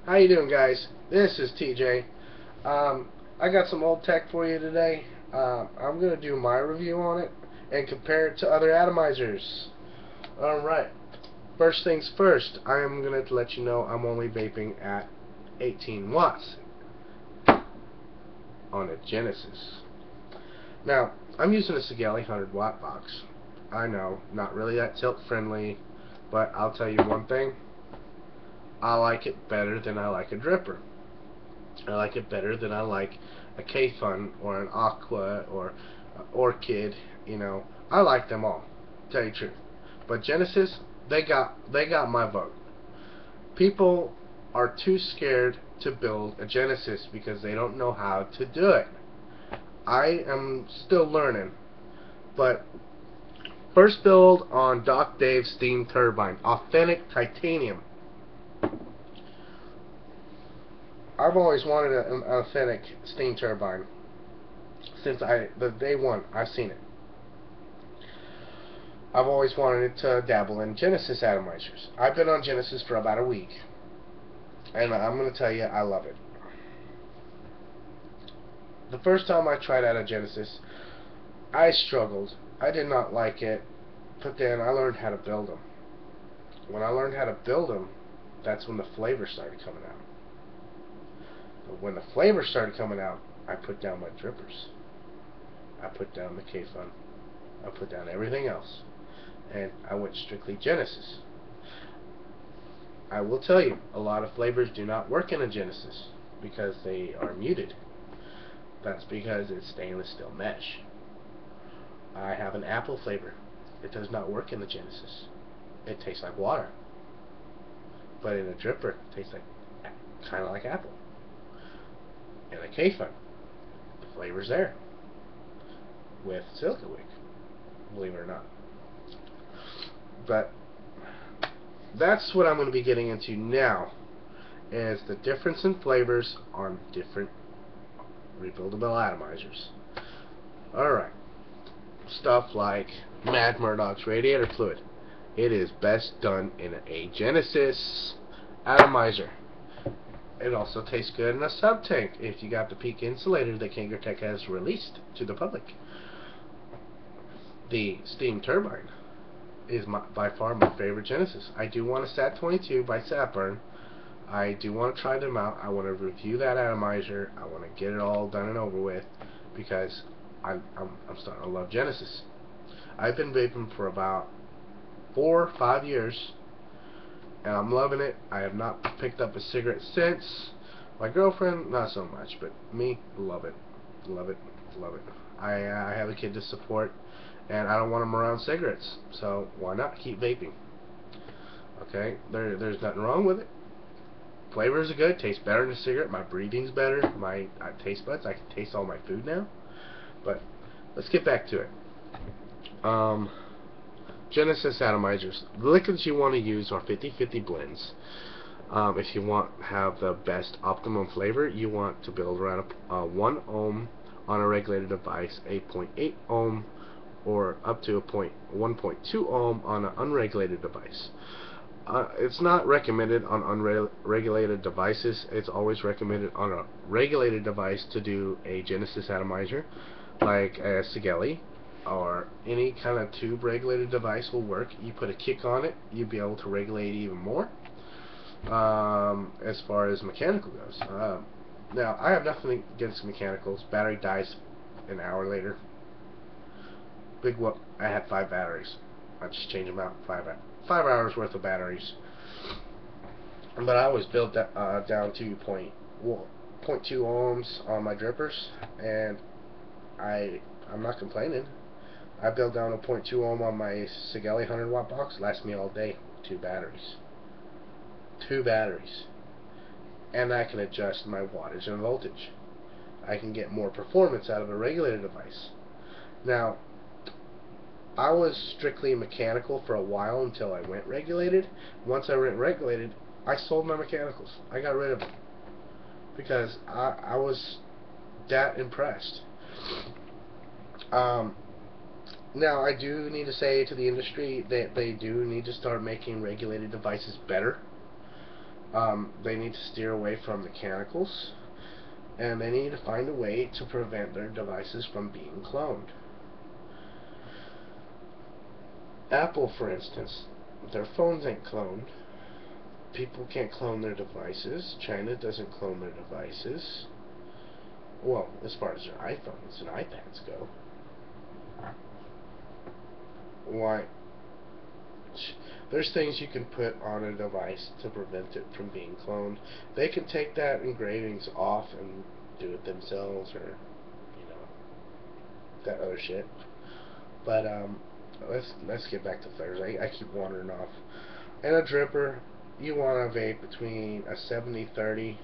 How you doing, guys? This is TJ. I got some old tech for you today. I'm going to do my review on it and compare it to other atomizers. Alright, first things first, I am going to let you know I'm only vaping at 18 watts on a Genesis. Now, I'm using a Sigelei 100 watt box. I know, not really that tilt friendly, but I'll tell you one thing. I like it better than I like a dripper. I like it better than I like a K-Fun or an Aqua or Orchid. You know, I like them all, to tell you the truth. But Genesis, they got my vote. People are too scared to build a Genesis because they don't know how to do it. I am still learning, but first build on Doc Dave's steam turbine, authentic titanium. I've always wanted an authentic steam turbine since the day one I've seen it. I've always wanted to dabble in Genesis atomizers. I've been on Genesis for about a week, and I'm going to tell you, I love it. The first time I tried out a Genesis, I struggled. I did not like it, but then I learned how to build them. When I learned how to build them, that's when the flavor started coming out. But when the flavor started coming out, I put down my drippers. I put down the K-Fun. I put down everything else. And I went strictly Genesis. I will tell you, a lot of flavors do not work in a Genesis because they are muted. That's because it's stainless steel mesh. I have an apple flavor. It does not work in the Genesis. It tastes like water. But in a dripper, it tastes like kind of like apple. And a K-Fun, the flavor's there with silica wick, believe it or not. But that's what I'm going to be getting into now, is the difference in flavors on different rebuildable atomizers. Alright, stuff like Mad Murdoch's radiator fluid. It is best done in a Genesis atomizer. It also tastes good in a sub-tank if you got the peak insulator that Kangertech has released to the public. The steam turbine is by far my favorite Genesis. I do want a SAT-22 by Satburn. I do want to try them out. I want to review that atomizer. I want to get it all done and over with because I'm starting to love Genesis. I've been vaping for about 4 or 5 years, and I'm loving it. I have not picked up a cigarette since. My girlfriend, not so much, but me, love it. Love it. Love it. I have a kid to support, and I don't want him around cigarettes, so why not keep vaping? Okay, there's nothing wrong with it. Flavors are good, tastes better than a cigarette, my breathing's better, my taste buds, I can taste all my food now. But let's get back to it. Genesis atomizers. The liquids you want to use are 50-50 blends. If you want to have the best optimum flavor, you want to build around a 1 ohm on a regulated device, a 0.8 ohm, or up to a 1.2 ohm on an unregulated device. It's not recommended on unregulated devices. It's always recommended on a regulated device to do a Genesis atomizer, like a Sigelei, or any kind of tube regulated device will work. You put a kick on it, you'll be able to regulate even more. As far as mechanical goes, now I have nothing against mechanicals. Battery dies an hour later. Big whoop! I had 5 batteries. I just changed them out. 5 hours worth of batteries. But I always built that down to 0.2 ohms on my drippers, and I'm not complaining. I built down a 0.2 ohm on my Sigelei 100 watt box. Lasts me all day. 2 batteries. 2 batteries. And I can adjust my wattage and voltage. I can get more performance out of a regulated device. Now, I was strictly mechanical for a while until I went regulated. Once I went regulated, I sold my mechanicals. I got rid of them because I was that impressed. Now, I do need to say to the industry that they do need to start making regulated devices better. They need to steer away from mechanicals, and they need to find a way to prevent their devices from being cloned. Apple, for instance, their phones ain't cloned. People can't clone their devices. China doesn't clone their devices. Well, as far as their iPhones and iPads go. Why? There's things you can put on a device to prevent it from being cloned. They can take that engravings off and do it themselves, or that other shit. But let's get back to flavors. I keep wandering off. And a dripper, you want to vape between a 70-30.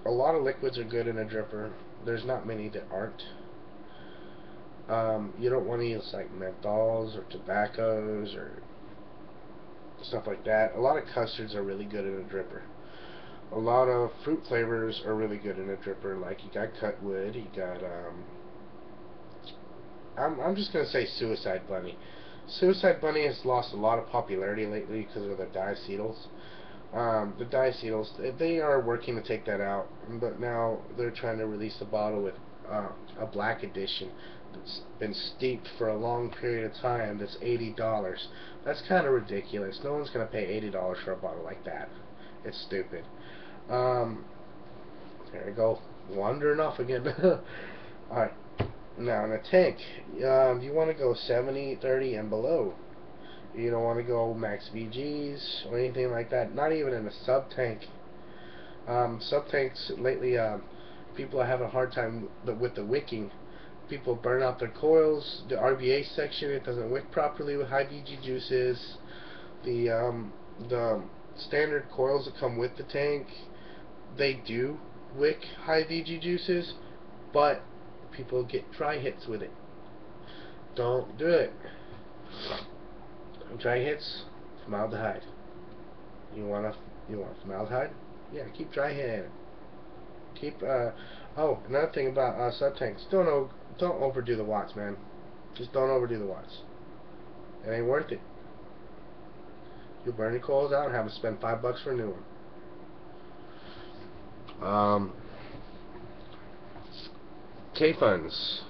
A lot of liquids are good in a dripper. There's not many that aren't. You don't want to use like menthols or tobaccos or stuff like that. A lot of custards are really good in a dripper. A lot of fruit flavors are really good in a dripper. Like you got Cutwood, you got I'm just gonna say Suicide Bunny. Suicide Bunny has lost a lot of popularity lately because of the diacetyls. The diacetyls, they are working to take that out, but now they're trying to release a bottle with a black edition that's been steeped for a long period of time that's $80. That's kind of ridiculous. No one's going to pay $80 for a bottle like that. It's stupid. There we go. Wandering off again. Alright. Now in a tank, you want to go 70, 30 and below. You don't want to go max VGs or anything like that. Not even in a sub tank. Sub tanks lately, people are having a hard time with the wicking. People burn out their coils. The RBA section, it doesn't wick properly with high VG juices. The standard coils that come with the tank, they do wick high VG juices, but people get dry hits with it. Don't do it. Dry hits, formaldehyde. You want formaldehyde? Yeah, keep dry hitting it. Keep oh, another thing about sub tanks, don't overdo the watts, man. Just don't overdo the watts. It ain't worth it. You'll burn your coils out and have to spend $5 for a new one. K-Funds.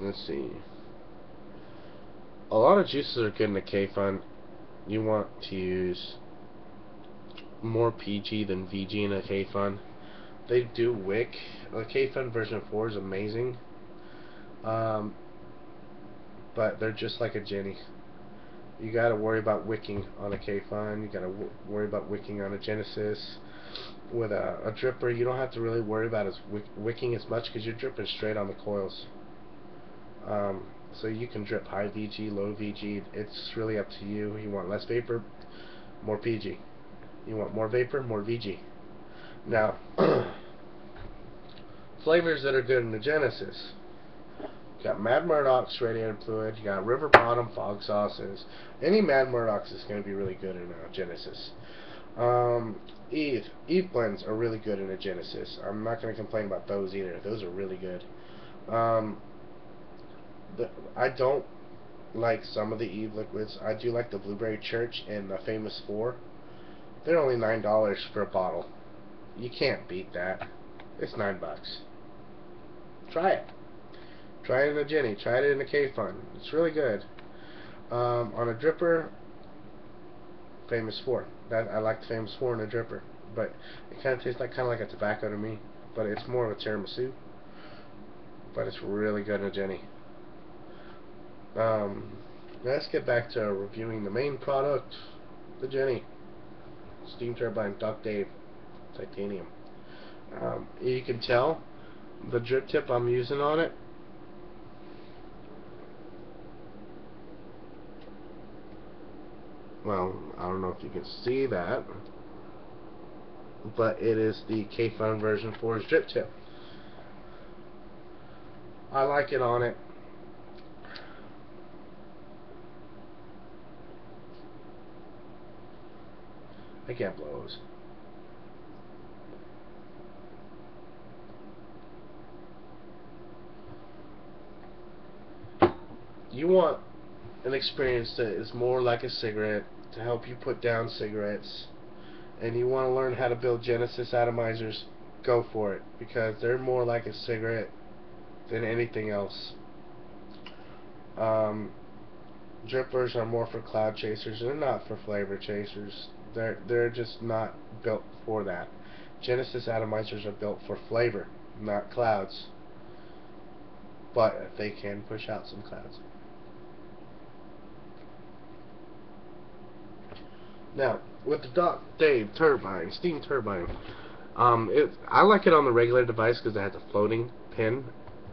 Let's see. A lot of juices are good in a K-Fund. You want to use more PG than VG in a K-Fund. They do wick. The K-Fund version 4 is amazing. But they're just like a Jenny. You gotta worry about wicking on a K-Fund. You gotta worry about wicking on a Genesis. With a dripper, you don't have to really worry about wicking as much because you're dripping straight on the coils. So you can drip high VG, low VG. It's really up to you. You want less vapor, more PG. You want more vapor, more VG. Now, flavors that are good in the Genesis. You got Mad Murdoch's radiator fluid. You got River Bottom fog sauces. Any Mad Murdoch's is going to be really good in a Genesis. Eve blends are really good in a Genesis. I'm not going to complain about those either. Those are really good. I don't like some of the Eve liquids. I do like the Blueberry Church and the Famous Four. They're only $9 for a bottle. You can't beat that. It's $9. Try it. Try it in a Jenny. Try it in a K-Fund. It's really good. On a dripper, Famous Four. I like the Famous Four in a dripper, but it kind of tastes like a tobacco to me. But it's more of a tiramisu. But it's really good in a Jenny. Let's get back to reviewing the main product, the Jenny. Steam turbine, Duck Dave, titanium. You can tell the drip tip I'm using on it. Well, I don't know if you can see that, but it is the K-Fund version 4's drip tip. I like it on it. I can't blow those. You want an experience that is more like a cigarette to help you put down cigarettes, and you want to learn how to build Genesis atomizers, go for it, because they're more like a cigarette than anything else. Drippers are more for cloud chasers. They're not for flavor chasers. They're just not built for that. Genesis atomizers are built for flavor, not clouds. But they can push out some clouds. Now, with the Doc Dave turbine, steam turbine, I like it on the regular device because it has a floating pin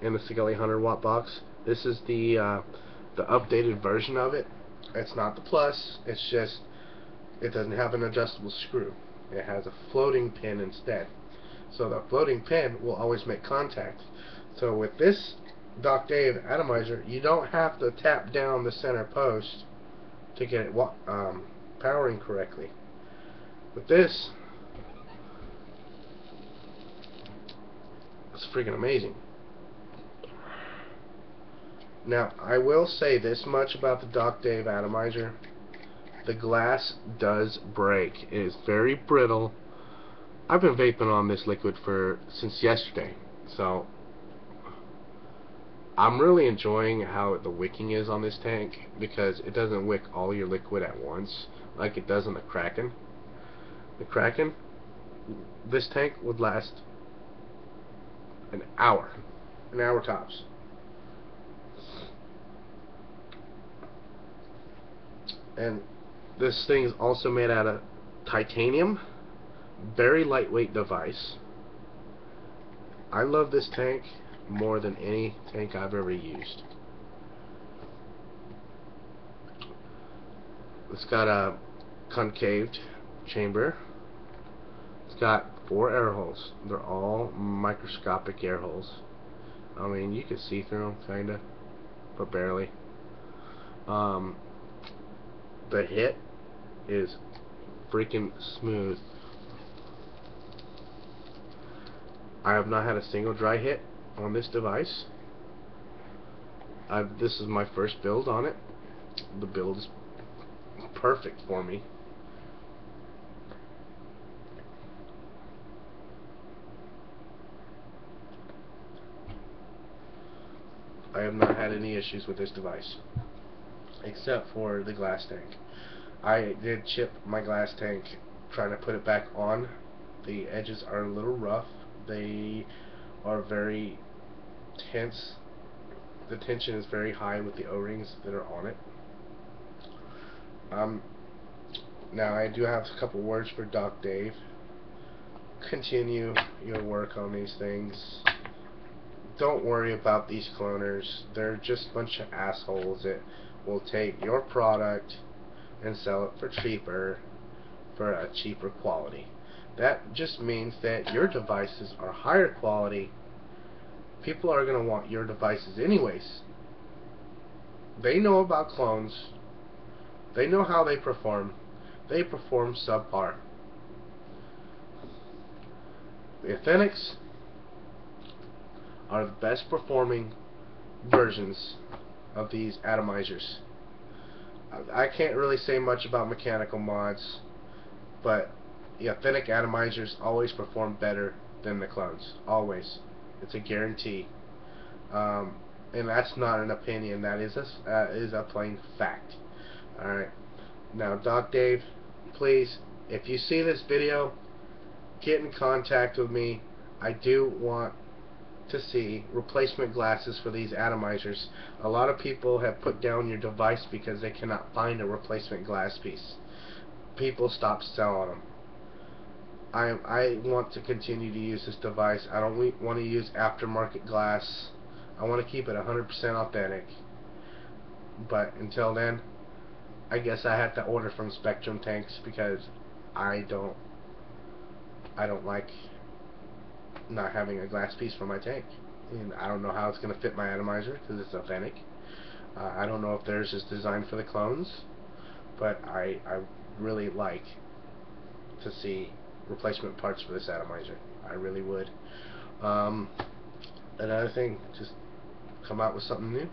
in the 6,800 watt box. This is the updated version of it. It's not the Plus. It's just it doesn't have an adjustable screw. It has a floating pin instead. So the floating pin will always make contact. So with this Doc Dave atomizer, you don't have to tap down the center post to get it powering correctly. With this, it's freaking amazing. Now, I will say this much about the Doc Dave atomizer. The glass does break. It is very brittle. I've been vaping on this liquid since yesterday, so I'm really enjoying how the wicking is on this tank, because it doesn't wick all your liquid at once like it does on the Kraken. The Kraken, this tank would last an hour tops. And this thing is also made out of titanium, very lightweight device. I love this tank more than any tank I've ever used. It's got a concaved chamber. It's got 4 air holes. They're all microscopic air holes. I mean, you can see through them, kinda, but barely. The hit is freaking smooth. I have not had a single dry hit on this device. This is my first build on it. The build is perfect for me. I have not had any issues with this device, except for the glass tank. I did chip my glass tank trying to put it back on. The edges are a little rough. They are very tense. The tension is very high with the O-rings that are on it. Now I do have a couple words for Doc Dave. Continue your work on these things. Don't worry about these cloners. They're just a bunch of assholes that will take your product and sell it for a cheaper quality. That just means that your devices are higher quality. People are going to want your devices anyways. They know about clones. They know how they perform. They perform subpar. The Authentics are the best performing versions of these atomizers. I can't really say much about mechanical mods, but the authentic atomizers always perform better than the clones. Always. It's a guarantee. And that's not an opinion. That is a plain fact. Alright. Now, Doc Dave, please, if you see this video, get in contact with me. I do want to see replacement glasses for these atomizers. A lot of people have put down your device because they cannot find a replacement glass piece. People stop selling them. I want to continue to use this device. I don't want to use aftermarket glass. I want to keep it 100% authentic. But until then, I guess I have to order from Spectrum tanks, because I don't like not having a glass piece for my tank, and I don't know how it's going to fit my atomizer because it's authentic. I don't know if theirs is designed for the clones, but I really like to see replacement parts for this atomizer. I really would. Another thing, just come out with something new.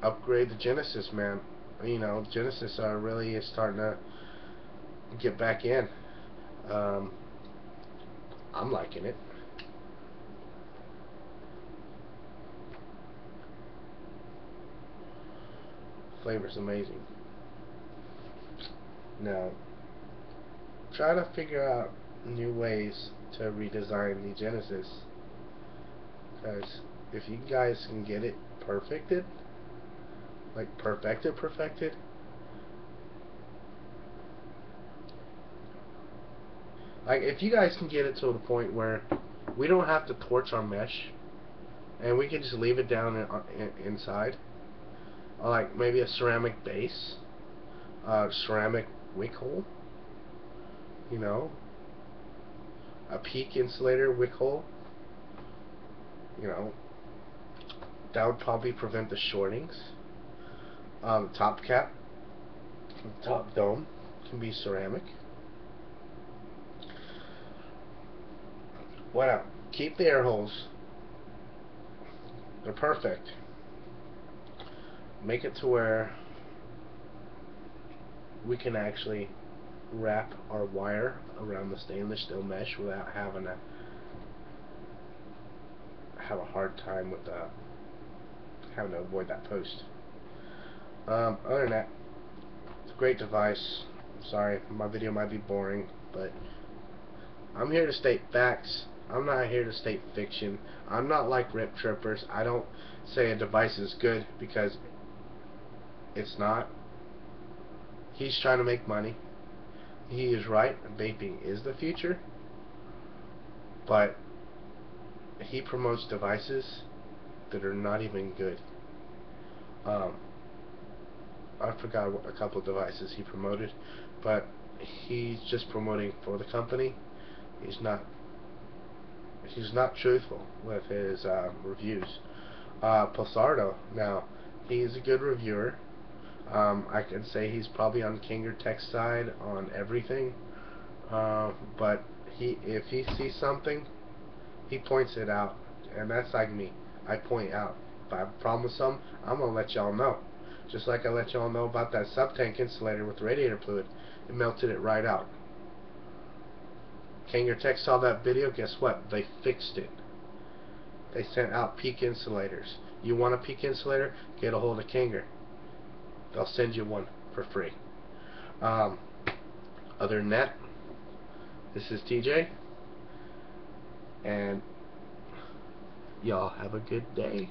upgrade the Genesis, man. You know, Genesis really is starting to get back in. Um, I'm liking it. Flavor's amazing. Now, try to figure out new ways to redesign the Genesis. Because if you guys can get it perfected, like perfected, like if you guys can get it to the point where we don't have to torch our mesh, and we can just leave it down inside, or like maybe a ceramic base, ceramic wick hole, you know, a peak insulator wick hole, you know, that would probably prevent the shortings. Top cap, top dome can be ceramic. What up? Keep the air holes. They're perfect. Make it to where we can actually wrap our wire around the stainless steel mesh without having to have a hard time with having to avoid that post. Other than that, it's a great device. Sorry, my video might be boring, but I'm here to state facts. I'm not here to state fiction. I'm not like Rip Trippers. I don't say a device is good because it's not. He's trying to make money. He is right. Vaping is the future. But he promotes devices that are not even good. I forgot what a couple of devices he promoted, but he's just promoting for the company. He's not truthful with his reviews. Pulsardo, now he's a good reviewer. I could say he's probably on Kinger Tech side on everything, but if he sees something, he points it out, and that's like me. I point out. If I have a problem with something, I'm gonna let y'all know. Just like I let y'all know about that sub-tank insulator with radiator fluid. It melted it right out. Kinger Tech saw that video, guess what? They fixed it. They sent out peak insulators. You want a peak insulator? Get a hold of Kinger. They'll send you one for free. Other than that, this is TJ, and y'all have a good day.